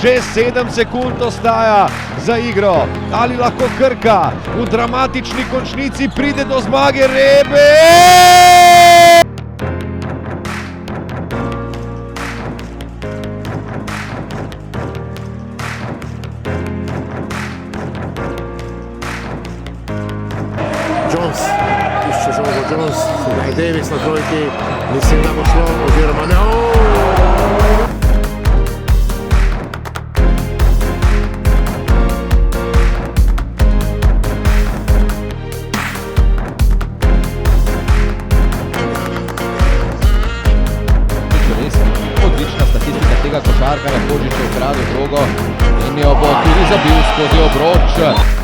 Že 7 sekund ostaja za igro. Ali lahko Krka v dramatični končnici pride do zmage? Rebec! Jones, išče žogo Jones, sedaj Davis na trojki, mislim, da bo šlo, oziroma ne. Odlična statistika tega košarkarja, Hodžić je ukradel žogo in jo bo tudi zabil skozi obroč.